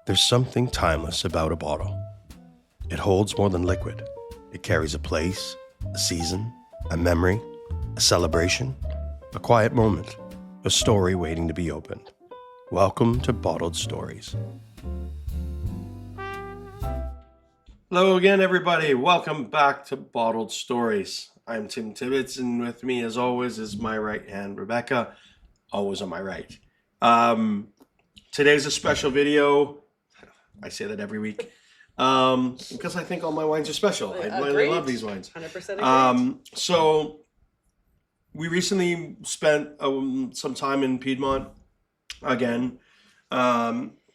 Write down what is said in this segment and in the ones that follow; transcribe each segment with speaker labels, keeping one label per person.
Speaker 1: There's something timeless about a bottle. It holds more than liquid. It carries a place, a season, a memory, a celebration, a quiet moment, a story waiting to be opened. Welcome to Bottled Stories. Hello again, everybody. Welcome back to Bottled Stories. I'm Tim Tibbetts, and with me, as always, is my right hand, Rebecca, always on my right. Today's a special video. I say that every week because I think all my wines are special. I really love these wines.
Speaker 2: 100% agreed.
Speaker 1: So we recently spent some time in Piedmont again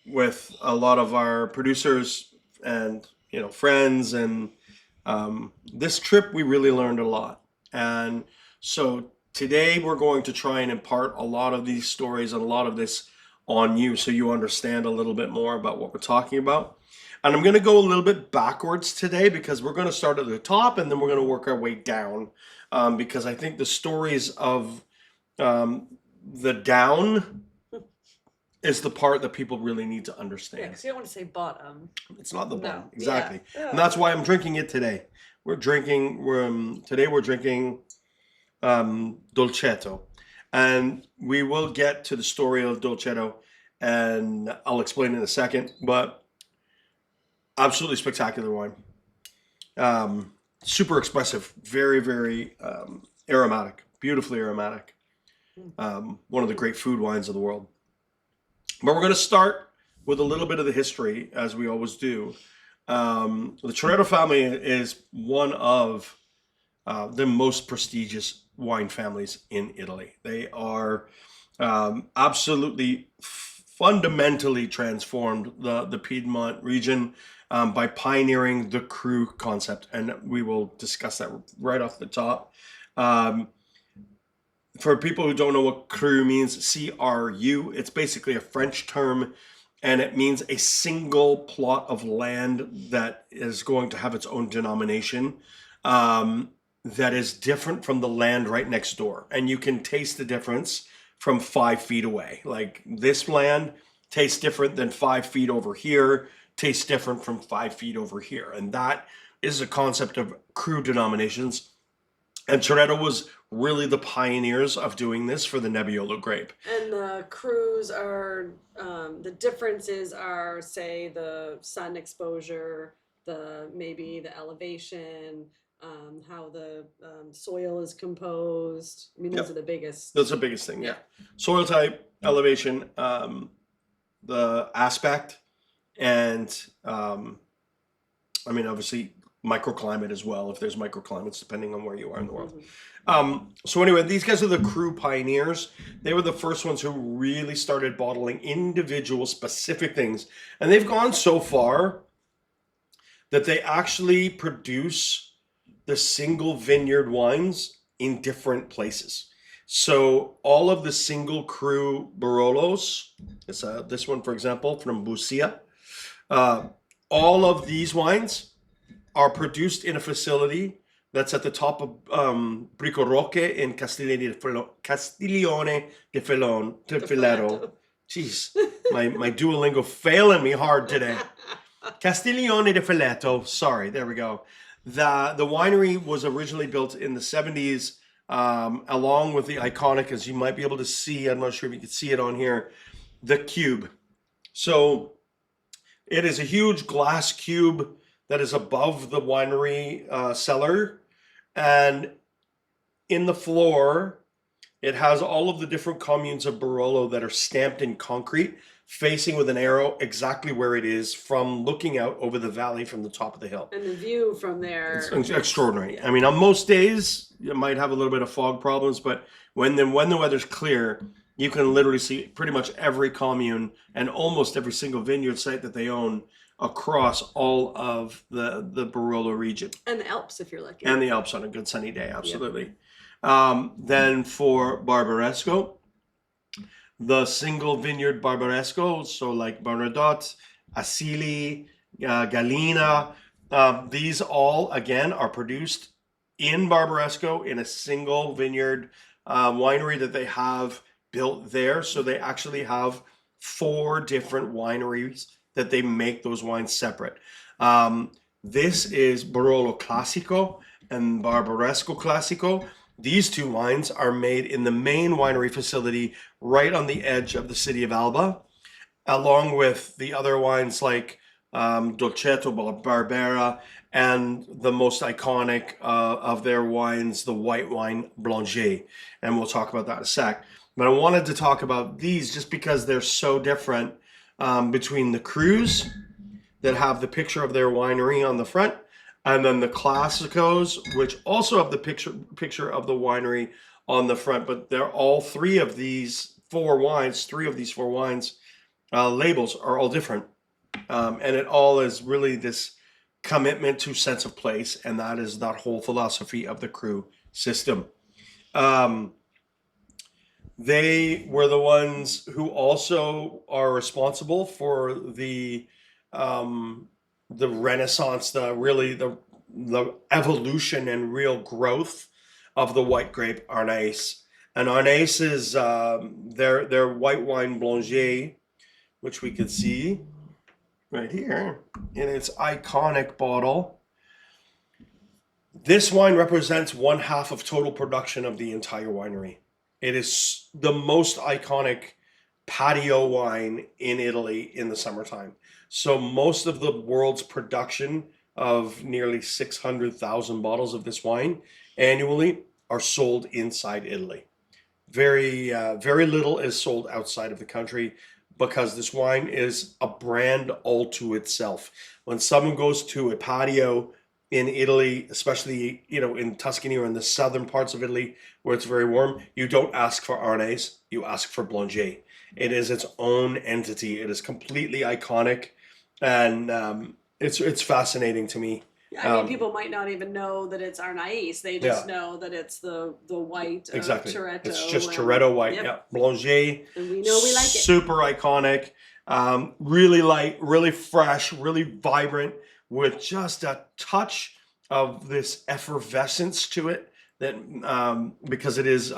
Speaker 1: with a lot of our producers and friends, and this trip we really learned a lot. And so today we're going to try and impart a lot of these stories and a lot of this on you so you understand a little bit more about what we're talking about. And I'm going to go a little bit backwards today because we're going to start at the top and then we're going to work our way down, because I think the stories of the down is the part that people really need to understand.
Speaker 2: Yeah, because you don't want to say bottom.
Speaker 1: It's not the bottom.
Speaker 2: No.
Speaker 1: Exactly.
Speaker 2: Yeah.
Speaker 1: And that's why I'm drinking it today. Today we're drinking Dolcetto. And we will get to the story of Dolcetto, and I'll explain in a second, but absolutely spectacular wine. Super expressive, very, very aromatic, beautifully aromatic. One of the great food wines of the world. But we're going to start with a little bit of the history, as we always do. The Ceretto family is one of the most prestigious wine families in Italy. They are absolutely fundamentally transformed the Piedmont region by pioneering the cru concept, and we will discuss that right off the top. For people who don't know what cru means, C-R-U, it's basically a French term, and it means a single plot of land that is going to have its own denomination. That is different from the land right next door. And you can taste the difference from 5 feet away. Like, this land tastes different than 5 feet over here, tastes different from 5 feet over here. And that is a concept of cru denominations. And Ceretto was really the pioneers of doing this for the Nebbiolo grape.
Speaker 2: And the crus are, the differences are, say, the sun exposure, maybe the elevation, how the soil is composed. I mean, those are the biggest.
Speaker 1: That's the biggest thing, yeah. Soil type, elevation, the aspect, and obviously microclimate as well, if there's microclimates, depending on where you are in the world. So anyway, these guys are the cru pioneers. They were the first ones who really started bottling individual specific things. And they've gone so far that they actually produce the single vineyard wines in different places. So all of the single cru Barolos, this one, for example, from Busia, all of these wines are produced in a facility that's at the top of Bricoroche in Castiglione di Felero. Jeez, my Duolingo failing me hard today. Castiglione di Felero, sorry, there we go. The winery was originally built in the 70s, along with the iconic, as you might be able to see, I'm not sure if you can see it on here, the cube. So it is a huge glass cube that is above the winery cellar, and in the floor, it has all of the different communes of Barolo that are stamped in concrete, facing with an arrow exactly where it is from looking out over the valley from the top of the hill.
Speaker 2: And the view from there.
Speaker 1: It's extraordinary. Yeah. I mean, on most days, you might have a little bit of fog problems, but when the weather's clear, you can literally see pretty much every commune and almost every single vineyard site that they own across all of the Barolo region.
Speaker 2: And the Alps, if you're lucky.
Speaker 1: And the Alps on a good sunny day, absolutely. Yep. Then for Barbaresco, the single vineyard Barbaresco, so like Bernadotte, Asili, Galena, these all, again, are produced in Barbaresco in a single vineyard winery that they have built there. So they actually have 4 different wineries that they make those wines separate. This is Barolo Classico and Barbaresco Classico. These two wines are made in the main winery facility right on the edge of the city of Alba, along with the other wines like Dolcetto, Barbera, and the most iconic of their wines, the white wine Langhe. And we'll talk about that in a sec. But I wanted to talk about these just because they're so different between the crus that have the picture of their winery on the front, and then the Classicos, which also have the picture of the winery on the front. But they're all three of these four wines labels are all different. And it all is really this commitment to sense of place, and that is that whole philosophy of the cru system. They were the ones who also are responsible for the renaissance, the evolution and real growth of the white grape Arnais. And Arnais is their white wine Langhe, which we can see right here in its iconic bottle. This wine represents 1/2 of total production of the entire winery. It is the most iconic patio wine in Italy in the summertime. So most of the world's production of nearly 600,000 bottles of this wine annually are sold inside Italy. Very little is sold outside of the country, because this wine is a brand all to itself. When someone goes to a patio in Italy, especially, in Tuscany or in the southern parts of Italy where it's very warm, you don't ask for Arnais, you ask for Langhe. It is its own entity. It is completely iconic, and it's fascinating to me.
Speaker 2: Yeah, people might not even know that it's Arnais. They just know that it's the white
Speaker 1: exactly.
Speaker 2: Ceretto.
Speaker 1: It's just Ceretto white.
Speaker 2: Yep.
Speaker 1: Yeah, Langhe.
Speaker 2: And we know we like it.
Speaker 1: Super iconic. Really light, really fresh, really vibrant, with just a touch of this effervescence to it. That because it is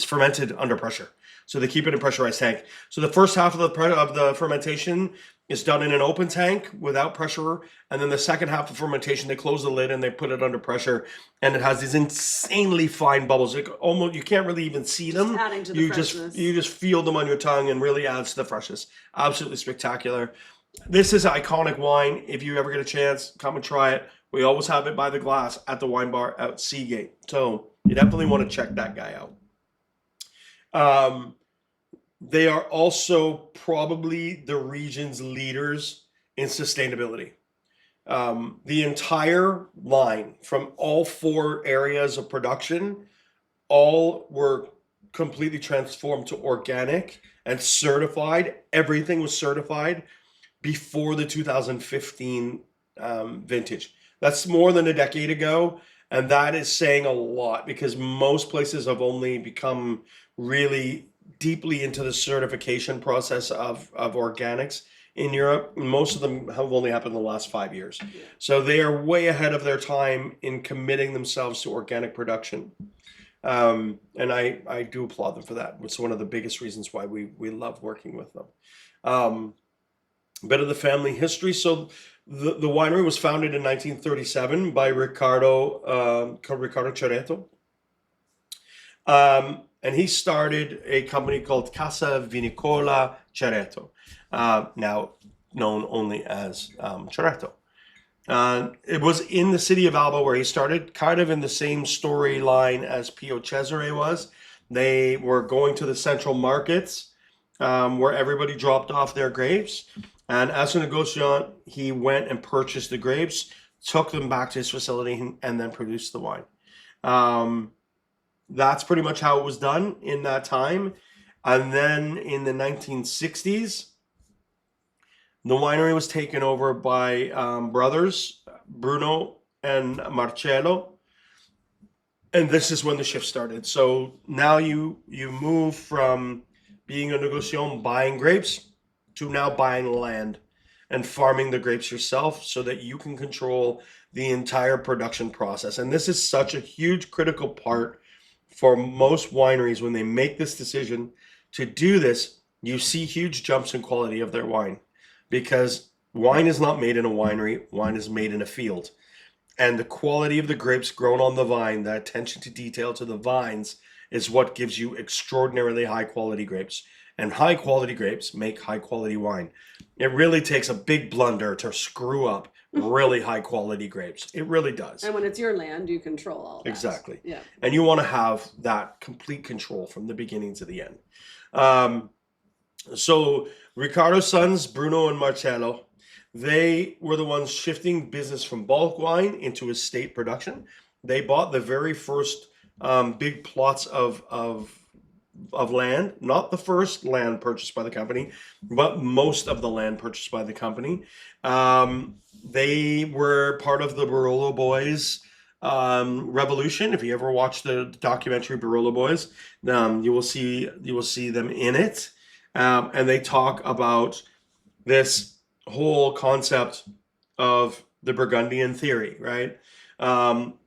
Speaker 1: fermented under pressure. So they keep it in a pressurized tank. So the first half of the fermentation is done in an open tank without pressure, and then the second half of fermentation, they close the lid and they put it under pressure, and it has these insanely fine bubbles. Almost, you can't really even see them.
Speaker 2: Adding to the freshness.
Speaker 1: You just feel them on your tongue, and really adds to the freshness. Absolutely spectacular. This is an iconic wine. If you ever get a chance, come and try it. We always have it by the glass at the wine bar at Seagate. So you definitely want to check that guy out. They are also probably the region's leaders in sustainability. The entire line from all 4 areas of production, all were completely transformed to organic and certified. Everything was certified before the 2015 vintage. That's more than a decade ago, and that is saying a lot, because most places have only become really deeply into the certification process of organics in Europe. Most of them have only happened in the last 5 years.
Speaker 2: Yeah.
Speaker 1: So they are way ahead of their time in committing themselves to organic production. And I do applaud them for that. It's one of the biggest reasons why we love working with them. A bit of the family history. So the winery was founded in 1937 by Riccardo Ceretto. And he started a company called Casa Vinicola Ceretto, now known only as Ceretto. It was in the city of Alba where he started, kind of in the same storyline as Pio Cesare was. They were going to the central markets where everybody dropped off their grapes. And as a negociant, he went and purchased the grapes, took them back to his facility, and then produced the wine. That's pretty much how it was done in that time. And then in the 1960s, the winery was taken over by brothers, Bruno and Marcello. And this is when the shift started. So now you move from being a negociant, buying grapes, to now buying land and farming the grapes yourself, so that you can control the entire production process. And this is such a huge critical part for most wineries when they make this decision to do this. you see huge jumps in quality of their wine, because wine is not made in a winery, wine is made in a field. And the quality of the grapes grown on the vine, the attention to detail to the vines, is what gives you extraordinarily high quality grapes. And high quality grapes make high quality wine. It really takes a big blunder to screw up really high quality grapes. It really does.
Speaker 2: And when it's your land, you control all that.
Speaker 1: Exactly.
Speaker 2: Yeah.
Speaker 1: And you want to have that complete control from the beginning to the end. So Ricardo's sons, Bruno and Marcello, they were the ones shifting business from bulk wine into estate production. They bought the very first big plots of land, not the first land purchased by the company, but most of the land purchased by the company. They were part of the Barolo Boys revolution. If you ever watch the documentary Barolo Boys, you will see them in it, and they talk about this whole concept of the Burgundian theory, right?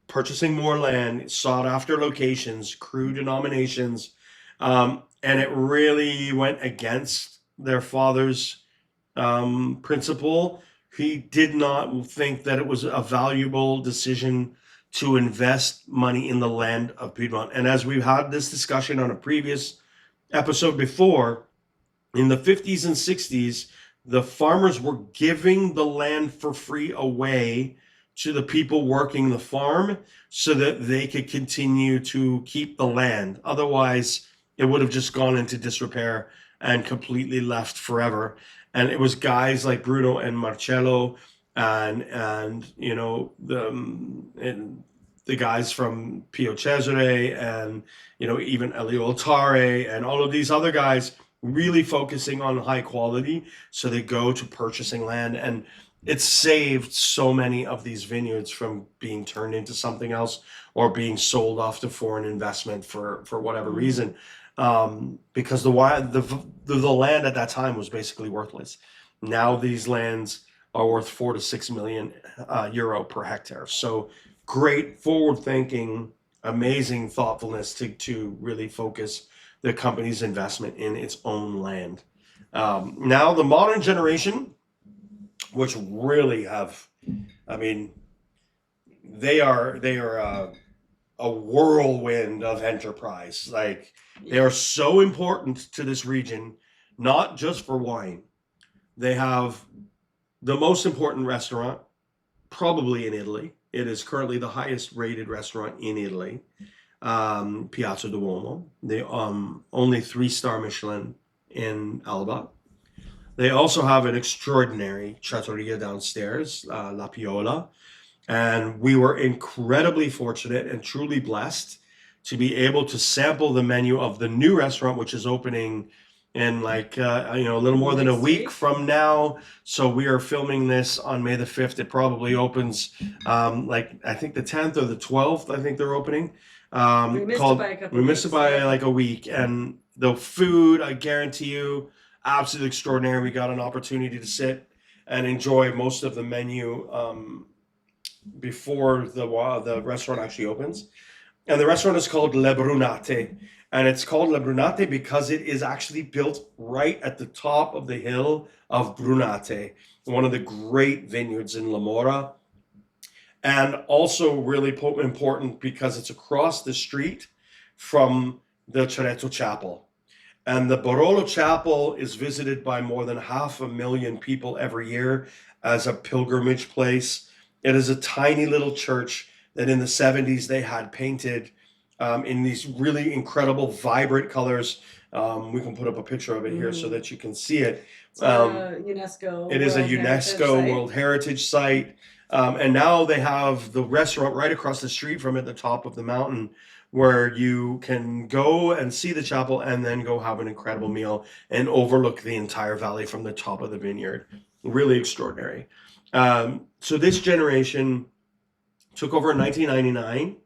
Speaker 1: Purchasing more land, sought after locations, cru denominations, and it really went against their father's principle. He did not think that it was a valuable decision to invest money in the land of Piedmont. And as we've had this discussion on a previous episode before, in the 50s and 60s, the farmers were giving the land for free away to the people working the farm so that they could continue to keep the land. Otherwise, it would have just gone into disrepair and completely left forever. And it was guys like Bruno and Marcello and you know the guys from Pio Cesare and you know even Elio Altare and all of these other guys really focusing on high quality. So they go to purchasing land, and it saved so many of these vineyards from being turned into something else or being sold off to foreign investment for whatever reason. Because the land at that time was basically worthless. Now these lands are worth 4 to 6 million euro per hectare. So great forward thinking, amazing thoughtfulness to really focus the company's investment in its own land. Now the modern generation, which really have, I mean, they are a whirlwind of enterprise. Like they are so important to this region, not just for wine. They have the most important restaurant probably in Italy. It is currently the highest rated restaurant in Italy, Piazza Duomo. They only 3-star Michelin in Alba. They also have an extraordinary trattoria downstairs, La Piola. And we were incredibly fortunate and truly blessed to be able to sample the menu of the new restaurant, which is opening in like, a little more than a week from now. So we are filming this on May the 5th. It probably opens I think the 10th or the 12th, I think they're opening.
Speaker 2: We missed
Speaker 1: it by like a week. And the food, I guarantee you, absolutely extraordinary. We got an opportunity to sit and enjoy most of the menu before the restaurant actually opens. And the restaurant is called Le Brunate. And it's called Le Brunate because it is actually built right at the top of the hill of Brunate, one of the great vineyards in Lamora. And also really important because it's across the street from the Ceretto Chapel. And the Barolo Chapel is visited by more than 500,000 people every year as a pilgrimage place. It is a tiny little church that in the 70s they had painted in these really incredible, vibrant colors. We can put up a picture of it here so that you can see it.
Speaker 2: UNESCO.
Speaker 1: It is a UNESCO World Heritage Site. And now they have the restaurant right across the street from it, the top of the mountain, where you can go and see the chapel and then go have an incredible meal and overlook the entire valley from the top of the vineyard. Really extraordinary. So this generation took over in 1999.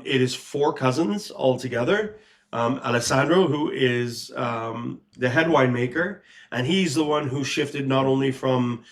Speaker 1: It is 4 cousins altogether. Alessandro, who is the head winemaker, and he's the one who shifted not only from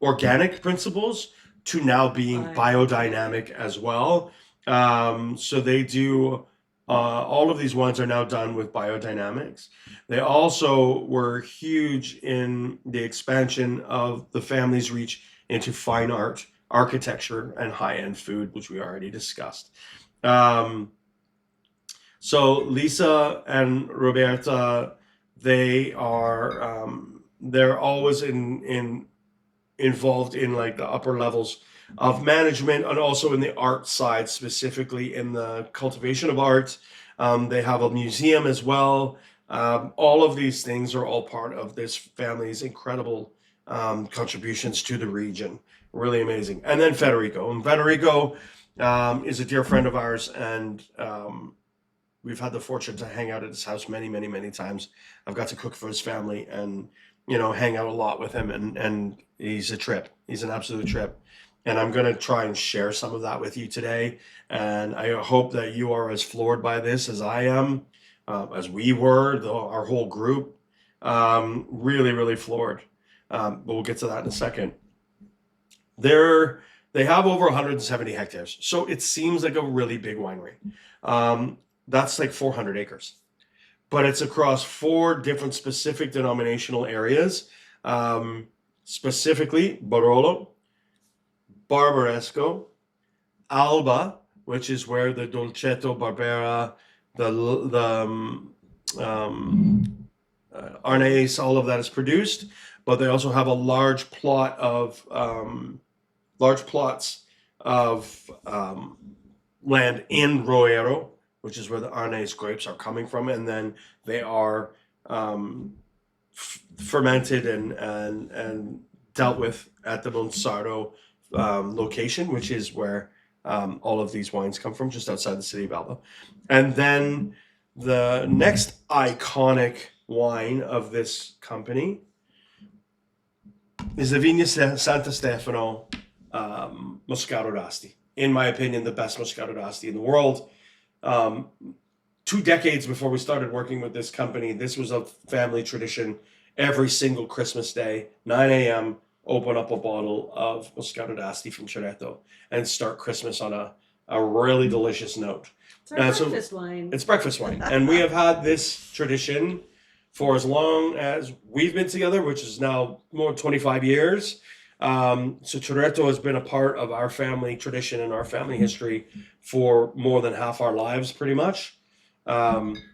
Speaker 1: organic principles to now being biodynamic as well. So they do All of these wines are now done with biodynamics. They also were huge in the expansion of the family's reach into fine art, architecture, and high-end food, which we already discussed. Um, so Lisa and Roberta, they're always involved in like the upper levels of management and also in the art side, specifically in the cultivation of art. They have a museum as well. All of these things are all part of this family's incredible contributions to the region. Really amazing. And then Federico. And Federico is a dear friend of ours, and we've had the fortune to hang out at his house many, many, many times. I've got to cook for his family and, hang out a lot with him, and he's a trip. He's an absolute trip. And I'm going to try and share some of that with you today. And I hope that you are as floored by this as I am, as we were, our whole group. Really, really floored. But we'll get to that in a second. They have over 170 hectares. So it seems like a really big winery. That's like 400 acres. But it's across 4 different specific denominational areas, specifically Barolo, Barbaresco, Alba, which is where the Dolcetto, Barbera, the Arnais, all of that is produced. But they also have a large plots of land in Roero, which is where the Arnais grapes are coming from, and then they are fermented and dealt with at the Monsardo location, which is where all of these wines come from, just outside the city of Alba. And then the next iconic wine of this company is the Vigna Santa Stefano Moscato d'Asti. In my opinion, the best Moscato d'Asti in the world. 2 decades before we started working with this company, this was a family tradition. Every single Christmas day, 9 a.m., open up a bottle of Moscato d'Asti from Ceretto and start Christmas on a really delicious note.
Speaker 2: It's our breakfast wine.
Speaker 1: It's breakfast wine. And we have had this tradition for as long as we've been together, which is now more than 25 years. So Ceretto has been a part of our family tradition and our family history for more than half our lives, pretty much,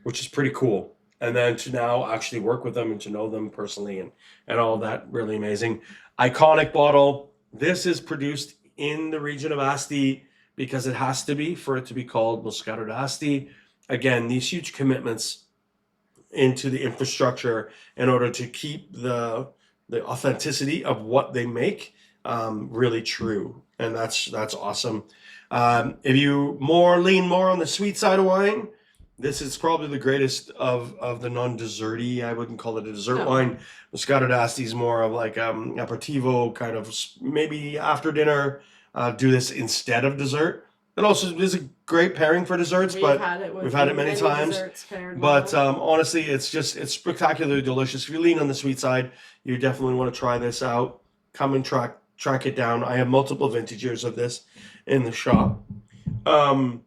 Speaker 1: which is pretty cool. And then to now actually work with them and to know them personally and all that, really amazing. Iconic bottle. This is produced in the region of Asti because it has to be for it to be called Moscato d'Asti. Again, these huge commitments into the infrastructure in order to keep the authenticity of what they make really true, and that's awesome. If you lean more on the sweet side of wine, this is probably the greatest of the non-desserty. I wouldn't call it a dessert wine. Moscato d'Asti is more of like aperitivo, kind of maybe after dinner. Do this instead of dessert. It also is a great pairing for desserts, we've had it many times. But honestly, it's spectacularly delicious. If you lean on the sweet side, you definitely want to try this out. Come and track it down. I have multiple vintage years of this in the shop. And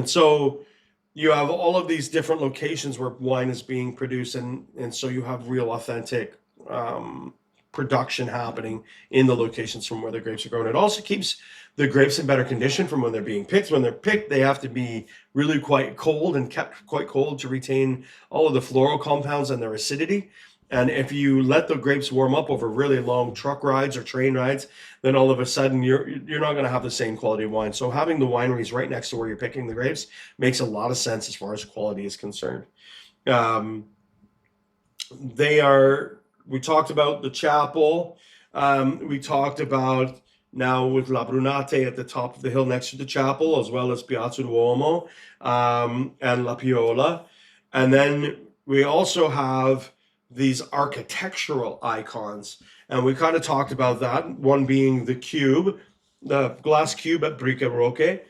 Speaker 1: so you have all of these different locations where wine is being produced, and so you have real authentic production happening in the locations from where the grapes are grown. It also keeps the grapes in better condition from when they're being picked. When they're picked, they have to be really quite cold and kept quite cold to retain all of the floral compounds and their acidity. And if you let the grapes warm up over really long truck rides or train rides, then all of a sudden you're not going to have the same quality of wine. So having the wineries right next to where you're picking the grapes makes a lot of sense as far as quality is concerned. We talked about the chapel. We talked about now with La Brunate at the top of the hill next to the chapel, as well as Piazza Duomo and La Piola. And then we also have these architectural icons. And we kind of talked about that, one being the cube, the glass cube at Brica Roque.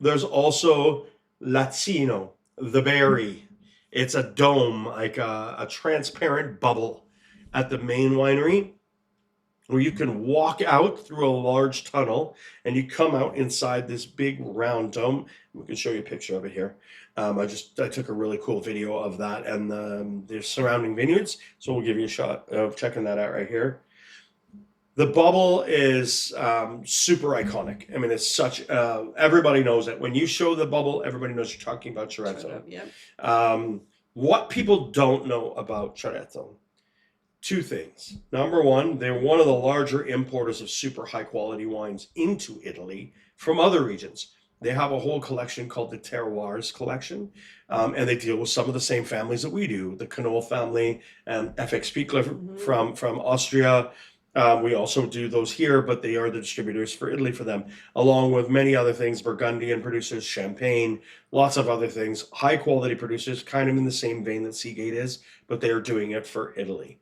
Speaker 1: There's also Lazzino, the berry. It's a dome, like a transparent bubble at the main winery. where you can walk out through a large tunnel and you come out inside this big round dome. We can show you a picture of it here. I took a really cool video of that and the surrounding vineyards. So we'll give you a shot of checking that out right here. The bubble is super iconic. I mean, it's such, everybody knows it. When you show the bubble, everybody knows you're talking about Ceretto.
Speaker 2: Yep.
Speaker 1: What people don't know about Ceretto, two things. Number one, they're one of the larger importers of super high quality wines into Italy from other regions. They have a whole collection called the Terroirs collection, and they deal with some of the same families that we do. The Canol family and FX Pichler from Austria. We also do those here, but they are the distributors for Italy for them, along with many other things, Burgundian producers, Champagne, lots of other things, high quality producers, kind of in the same vein that Seagate is, but they are doing it for Italy.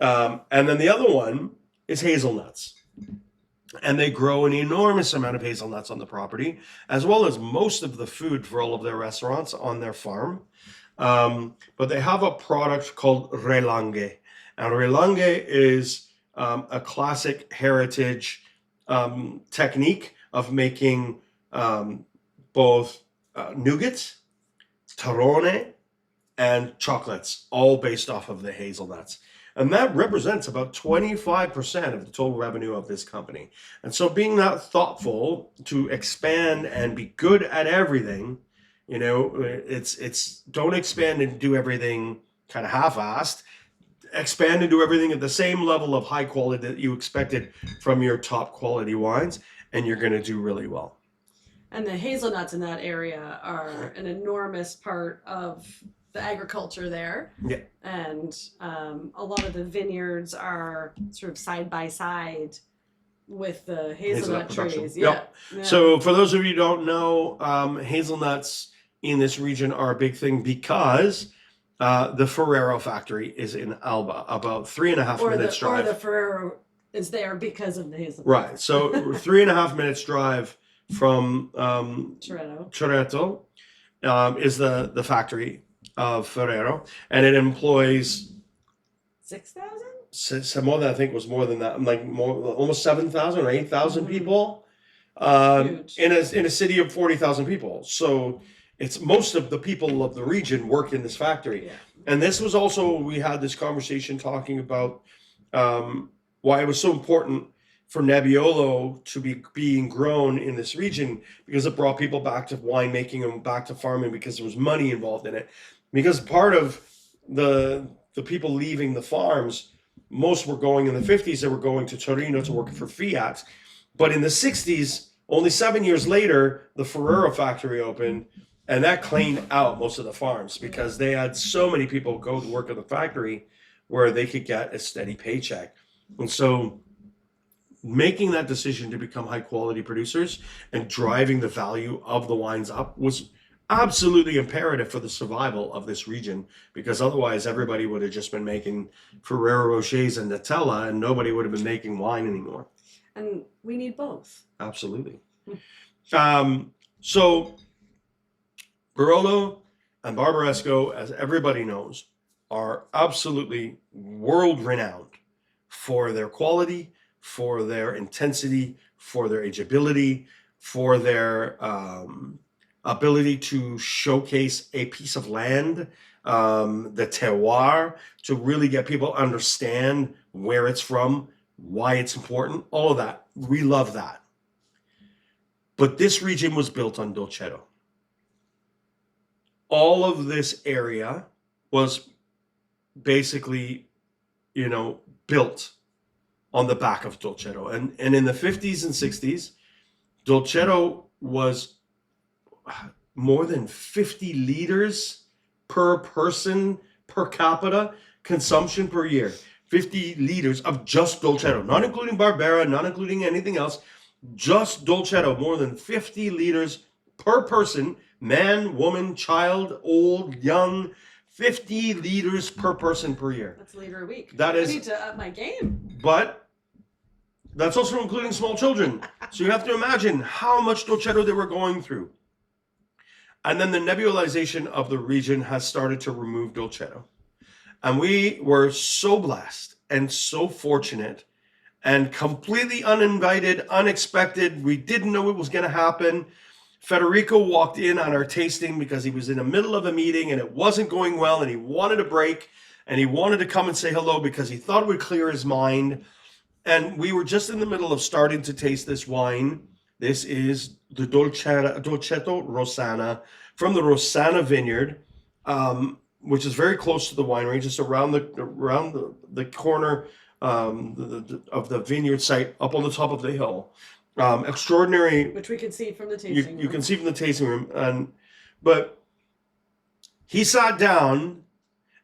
Speaker 1: And then the other one is hazelnuts. And they grow an enormous amount of hazelnuts on the property, as well as most of the food for all of their restaurants on their farm. But they have a product called Langhe. And Langhe is a classic heritage technique of making both nougat, tarone, and chocolates, all based off of the hazelnuts. And that represents about 25% of the total revenue of this company. And so being that thoughtful to expand and be good at everything, it's don't expand and do everything kind of half-assed. Expand and do everything at the same level of high quality that you expected from your top quality wines, and you're going to do really well.
Speaker 2: And the hazelnuts in that area are an enormous part of the agriculture there.
Speaker 1: Yeah.
Speaker 2: And a lot of the vineyards are sort of side by side with the hazelnut trees. Yeah.
Speaker 1: So for those of you who don't know, hazelnuts in this region are a big thing because the Ferrero factory is in Alba, about 3.5 minutes drive.
Speaker 2: Or the Ferrero is there because of the hazelnuts.
Speaker 1: Right. So 3.5 minutes drive from
Speaker 2: Ceretto
Speaker 1: is the factory of Ferrero, and it employs
Speaker 2: 6,000.
Speaker 1: More than I think was more than that, like almost 7,000 or 8,000 people in a city of 40,000 people. So it's most of the people of the region work in this factory.
Speaker 2: Yeah.
Speaker 1: And this was also, we had this conversation talking about why it was so important for Nebbiolo to be being grown in this region, because it brought people back to winemaking and back to farming because there was money involved in it. Because part of the people leaving the farms, most were going in the 50s, they were going to Torino to work for Fiat. But in the 60s, only 7 years later, the Ferrero factory opened, and that cleaned out most of the farms because they had so many people go to work at the factory where they could get a steady paycheck. And so making that decision to become high quality producers and driving the value of the wines up was absolutely imperative for the survival of this region, because otherwise everybody would have just been making Ferrero Rochers and Nutella and nobody would have been making wine anymore.
Speaker 2: And we need both.
Speaker 1: Absolutely. So Barolo and Barbaresco, as everybody knows, are absolutely world renowned for their quality, for their intensity, for their ageability, for their ability to showcase a piece of land, the terroir, to really get people to understand where it's from, why it's important, all of that. We love that. But this region was built on Dolcetto. All of this area was basically, built on the back of Dolcetto. And in the 50s and 60s, Dolcetto was more than 50 liters per person per capita consumption per year. 50 liters of just Dolcetto, not including Barbera, not including anything else, just Dolcetto, more than 50 liters per person, man, woman, child, old, young, 50 liters per person per year.
Speaker 2: That's a liter a week.
Speaker 1: That is,
Speaker 2: I need to up my game.
Speaker 1: But that's also including small children. So you have to imagine how much Dolcetto they were going through. And then the nebulization of the region has started to remove Dolcetto. And we were so blessed and so fortunate and completely uninvited, unexpected. We didn't know it was going to happen. Federico walked in on our tasting because he was in the middle of a meeting and it wasn't going well and he wanted a break and he wanted to come and say hello because he thought it would clear his mind. And we were just in the middle of starting to taste this wine. This is the Dolcetto Rossana from the Rossana vineyard, which is very close to the winery, just around the corner of the vineyard site up on the top of the hill. Extraordinary.
Speaker 2: Which we can see from the
Speaker 1: You
Speaker 2: tasting room.
Speaker 1: can see from the tasting room, but he sat down,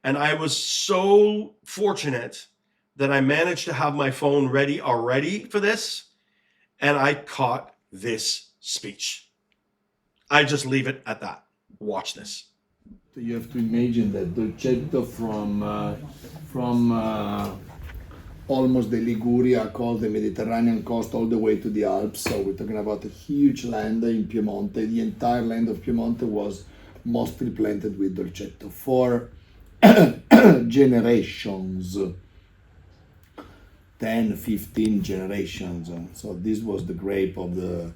Speaker 1: and I was so fortunate that I managed to have my phone ready already for this, and I caught this speech. I just leave it at that. Watch this.
Speaker 3: You have to imagine that Dolcetto from almost the Liguria coast, the Mediterranean coast, all the way to the Alps. So we're talking about a huge land in Piedmont. The entire land of Piedmont was mostly planted with Dolcetto for generations, 10, 15 generations. So this was the grape of the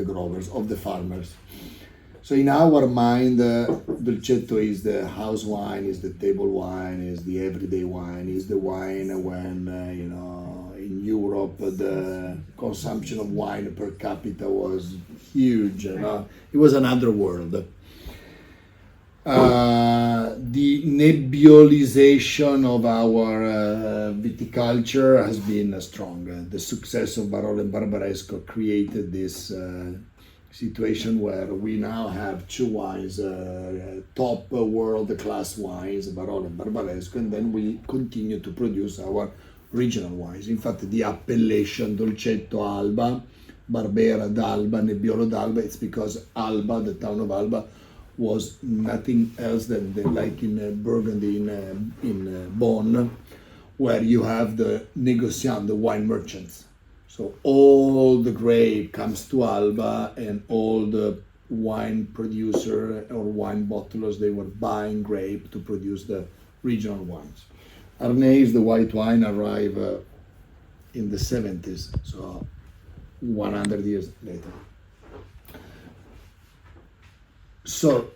Speaker 3: growers, of the farmers. So in our mind, Dolcetto is the house wine, is the table wine, is the everyday wine, is the wine when, in Europe, the consumption of wine per capita was huge. It was another world. The nebulization of our viticulture has been strong. The success of Barolo and Barbaresco created this situation where we now have two wines, top world-class wines, Barolo and Barbaresco, and then we continue to produce our regional wines. In fact, the appellation Dolcetto Alba, Barbera d'Alba, Nebbiolo d'Alba, it's because Alba, the town of Alba, was nothing else than like in Burgundy, in Bonn, where you have the négociants, the wine merchants. So all the grape comes to Alba, and all the wine producer or wine bottlers, they were buying grape to produce the regional wines. Arnais, the white wine, arrived in the 70s, so 100 years later. So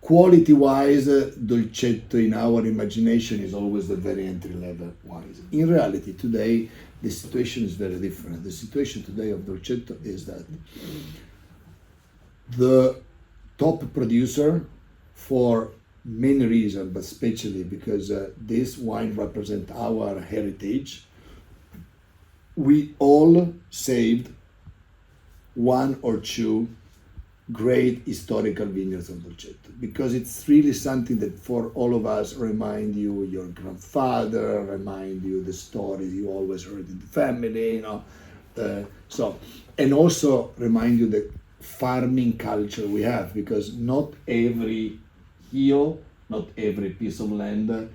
Speaker 3: quality-wise, Dolcetto in our imagination is always the very entry-level wines. In reality, today, the situation is very different. The situation today of Dolcetto is that the top producer, for many reasons, but especially because this wine represents our heritage, we all saved one or two great historical vineyards of Dolcetto, because it's really something that for all of us remind you your grandfather, remind you the stories you always heard in the family, and also remind you the farming culture we have, because not every hill, not every piece of land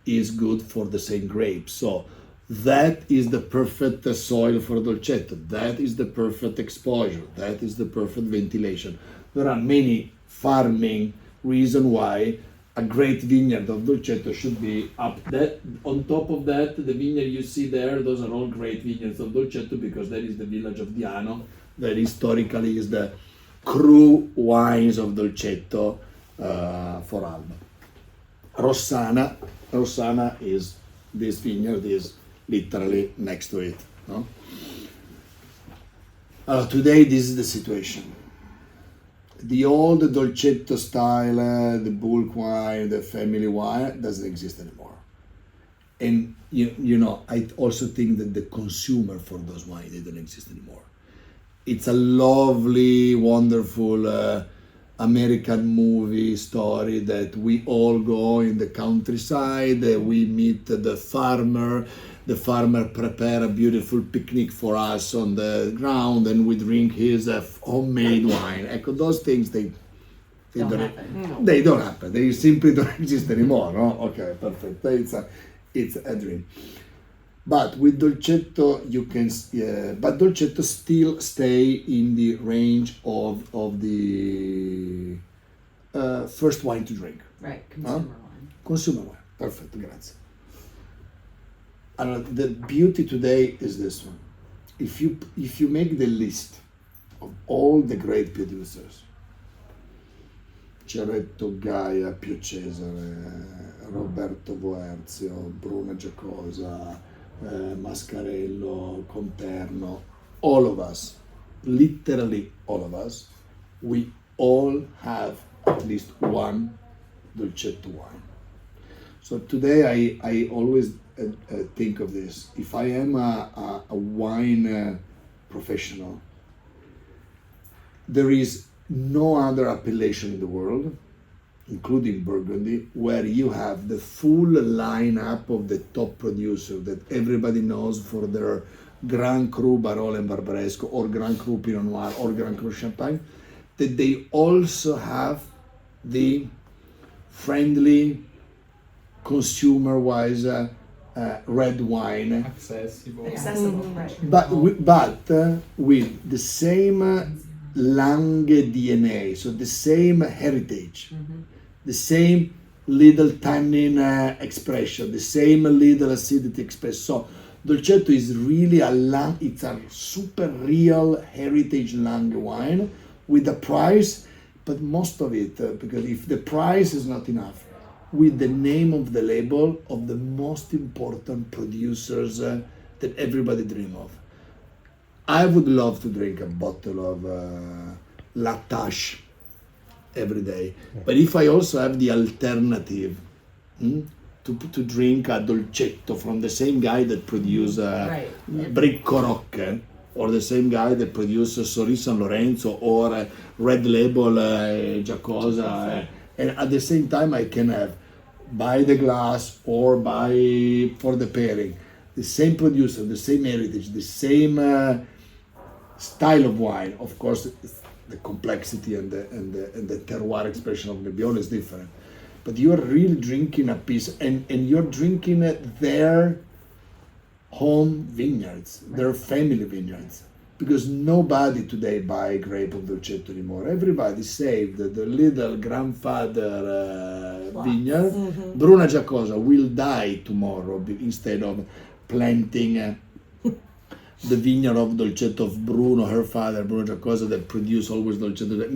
Speaker 3: is good for the same grapes. So that is the perfect soil for Dolcetto. That is the perfect exposure. That is the perfect ventilation. There are many farming reasons why a great vineyard of Dolcetto should be up. That on top of that, the vineyard you see there, those are all great vineyards of Dolcetto, because that is the village of Diano, that historically is the cru wines of Dolcetto for Alba. Rossana is, this vineyard is literally next to it. No? Today, this is the situation. The old Dolcetto style, the bulk wine, the family wine, doesn't exist anymore. And I also think that the consumer for those wines, they don't exist anymore. It's a lovely, wonderful American movie story that we all go in the countryside, we meet the farmer prepare a beautiful picnic for us on the ground, and we drink his homemade wine. Those things, they don't happen. They simply don't exist anymore. No? Okay, perfect. It's a dream. But with Dolcetto, but Dolcetto still stay in the range of the first wine to drink.
Speaker 4: Right, consumer wine.
Speaker 3: Consumer wine. Perfect, grazie. the beauty today is this one. If you make the list of all the great producers, Ceretto, Gaia, Pio Cesare, Roberto Voerzio, Bruno Giacosa, Mascarello, Conterno, all of us, literally all of us, we all have at least one Dolcetto wine. So today I always think of this. If I am a wine professional, there is no other appellation in the world, including Burgundy, where you have the full lineup of the top producers that everybody knows for their Grand Cru Barolo and Barbaresco, or Grand Cru Pinot Noir, or Grand Cru Champagne, that they also have the friendly, consumer-wise red wine,
Speaker 4: Accessible, right.
Speaker 3: but with the same Langhe DNA, so the same heritage, the same little tannin expression, the same little acidity expression. So Dolcetto is really it's a super real heritage Langhe wine with a price, but most of it, because if the price is not enough, with the name of the label of the most important producers that everybody dream of. I would love to drink a bottle of La Tâche every day, but if I also have the alternative to drink a Dolcetto from the same guy that produce Bricco Rocche, or the same guy that produces Sori San Lorenzo or Red Label Giacosa, and at the same time I can have by the glass or by for the pairing the same producer, the same heritage, the same style of wine. Of course, the complexity and the terroir expression of Nebbiolo is different, but you are really drinking a piece, and you're drinking their home vineyards, their family vineyards, because nobody today buy grape of Dolcetto anymore. Everybody saved the little grandfather vineyard. Bruna Giacosa will die tomorrow instead of planting the vineyard of Dolcetto of Bruno, her father, Bruno Giacosa, that produced always Dolcetto.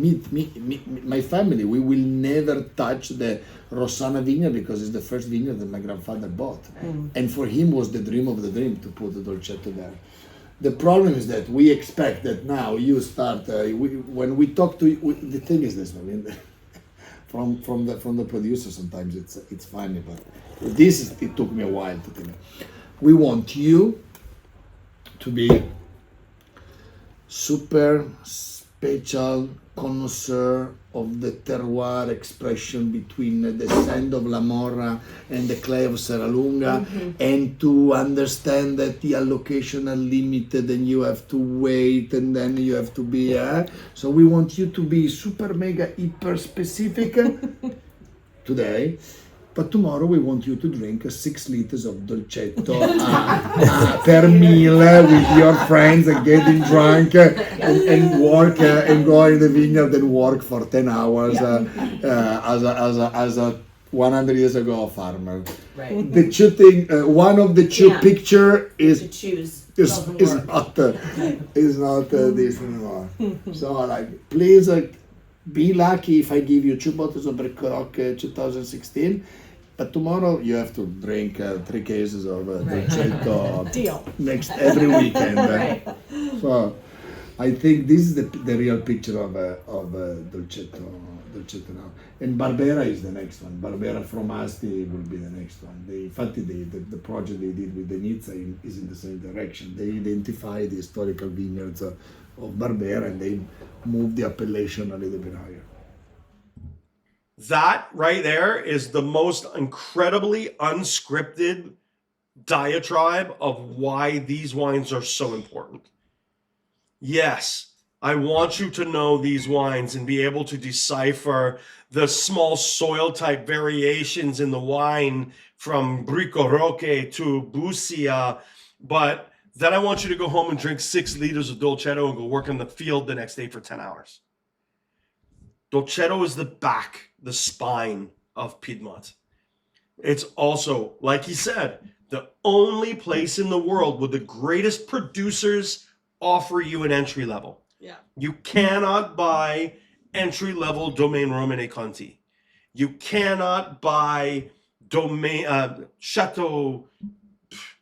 Speaker 3: My family, we will never touch the Rossana vineyard because it's the first vineyard that my grandfather bought. And for him was the dream of the dream to put the Dolcetto there. The problem is that we expect that now you start, when we talk to you, the thing is this, I mean, from the producer sometimes it's funny, but it took me a while to think. We want you to be super special connoisseur of the terroir expression between the sand of La Morra and the clay of Serralunga, and to understand that the allocation are limited and you have to wait and then you have to be so we want you to be super mega hyper specific today. But tomorrow we want you to drink 6 liters of Dolcetto per meal with your friends and getting drunk and work and go in the vineyard and work for 10 hours as a 100 years ago farmer.
Speaker 4: Right.
Speaker 3: The two thing, one of the two picture
Speaker 4: To choose
Speaker 3: is not this anymore. So like, please be lucky if I give you 2 bottles of Bricco Rocche 2016. But tomorrow you have to drink 3 cases of Dolcetto
Speaker 4: Deal.
Speaker 3: every weekend.
Speaker 4: Right.
Speaker 3: So I think this is the real picture of Dolcetto now. And Barbera is the next one. Barbera from Asti will be the next one. The project they did with the Nizza is in the same direction. They identify the historical vineyards of Barbera and they move the appellation a little bit higher.
Speaker 1: That right there is the most incredibly unscripted diatribe of why these wines are so important. Yes, I want you to know these wines and be able to decipher the small soil type variations in the wine from Bricco Rocche to Busia, but then I want you to go home and drink 6 liters of Dolcetto and go work in the field the next day for 10 hours. Dolcetto is the spine of Piedmont. It's also, like he said, The only place in the world where the greatest producers offer you an entry level.
Speaker 2: Yeah.
Speaker 1: You cannot buy entry level Domaine Romane Conti. You cannot buy Chateau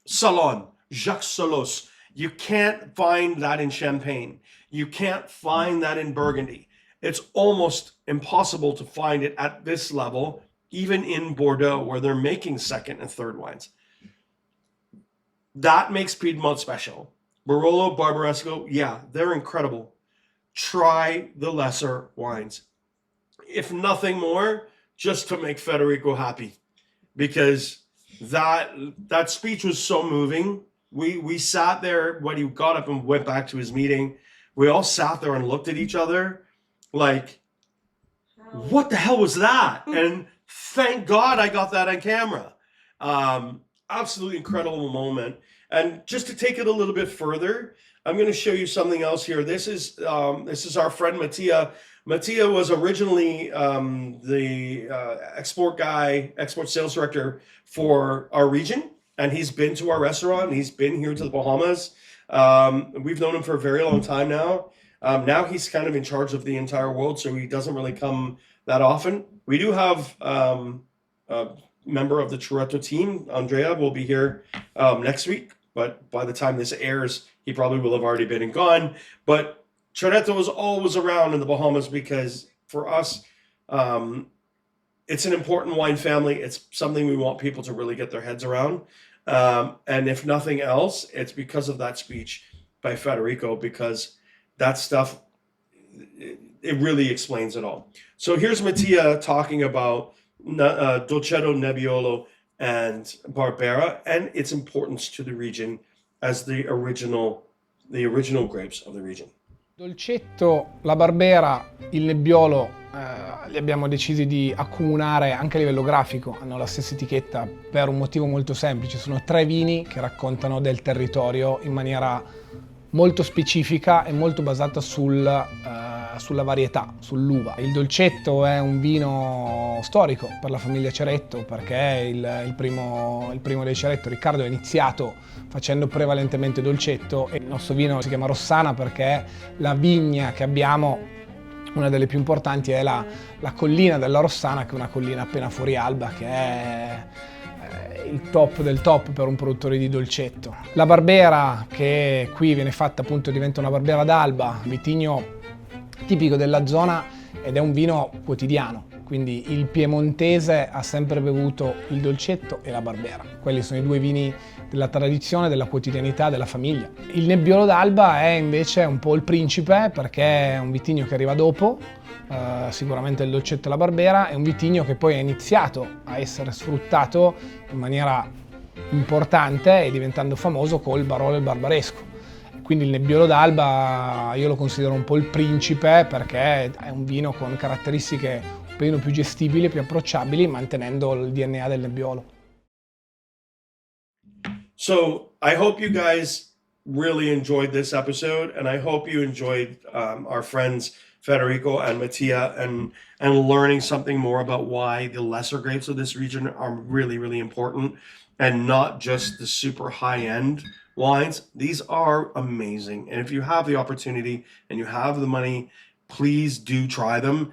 Speaker 1: Salon, Jacques Solos. You can't find that in Champagne. You can't find that in Burgundy. It's almost impossible to find it at this level, even in Bordeaux, where they're making second and third wines. That makes Piedmont special. Barolo, Barbaresco, yeah, they're incredible. Try the lesser wines. If nothing more, just to make Federico happy. Because that speech was so moving. We sat there when he got up and went back to his meeting. We all sat there and looked at each other like, what the hell was that? And thank God I got that on camera. Absolutely incredible moment. And just to take it a little bit further, I'm going to show you something else here. This is our friend Mattia. Mattia was originally the export sales director for our region, and he's been to our restaurant, and he's been here to the Bahamas. We've known him for a very long time now. Now he's kind of in charge of the entire world, so he doesn't really come that often. We do have a member of the Ceretto team, Andrea, will be here next week, but by the time this airs, he probably will have already been and gone. But Ceretto is always around in the Bahamas because for us, it's an important wine family. It's something we want people to really get their heads around. And if nothing else, it's because of that speech by Federico, because that stuff, it really explains it all. So here's Mattia talking about Dolcetto, Nebbiolo, and Barbera, and its importance to the region as the original grapes of the region.
Speaker 5: Dolcetto, la Barbera, il Nebbiolo li abbiamo decisi di accomunare anche a livello grafico, hanno la stessa etichetta per un motivo molto semplice, sono 3 vini che raccontano del territorio in maniera molto specifica e molto basata sulla varietà, sull'uva. Il Dolcetto è un vino storico per la famiglia Ceretto perché il primo dei Ceretto, Riccardo, ha iniziato facendo prevalentemente Dolcetto e il nostro vino si chiama Rossana perché la vigna che abbiamo, una delle più importanti, è la collina della Rossana, che è una collina appena fuori alba, che è il top del top per un produttore di Dolcetto. La Barbera, che qui viene fatta appunto, diventa una Barbera d'alba, vitigno tipico della zona ed è un vino quotidiano, quindi il piemontese ha sempre bevuto il Dolcetto e la Barbera. Quelli sono i 2 vini della tradizione, della quotidianità, della famiglia. Il Nebbiolo d'Alba è invece un po' il principe perché è un vitigno che arriva dopo, sicuramente il Dolcetto e la Barbera, è un vitigno che poi è iniziato a essere sfruttato in maniera importante e diventando famoso col Barolo e il Barbaresco. Quindi il Nebbiolo d'Alba io lo considero un po' il principe perché è un vino con caratteristiche un pochino più gestibili, più approcciabili, mantenendo il DNA del Nebbiolo.
Speaker 1: So I hope you guys really enjoyed this episode, and I hope you enjoyed our friends Federico and Mattia and learning something more about why the lesser grapes of this region are really, really important and not just the super high-end wines. These are amazing. And if you have the opportunity and you have the money, please do try them.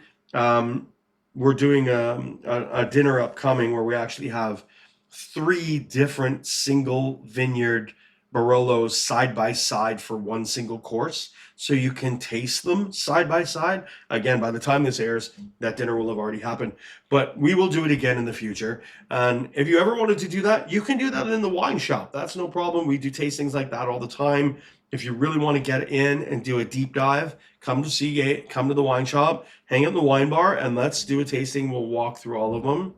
Speaker 1: We're doing a dinner upcoming where we actually have 3 different single vineyard Barolos side by side for one single course. So you can taste them side by side. Again, by the time this airs, that dinner will have already happened. But we will do it again in the future. And if you ever wanted to do that, you can do that in the wine shop. That's no problem. We do tastings like that all the time. If you really want to get in and do a deep dive, come to Seagate, come to the wine shop, hang out in the wine bar, and let's do a tasting. We'll walk through all of them.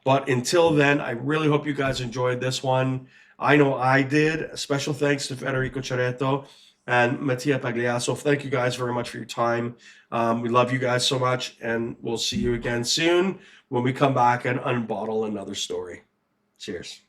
Speaker 1: But until then, I really hope you guys enjoyed this one. I know I did. A special thanks to Federico Ceretto and Mattia Pagliasso. Thank you guys very much for your time. We love you guys so much, and we'll see you again soon when we come back and unbottle another story. Cheers.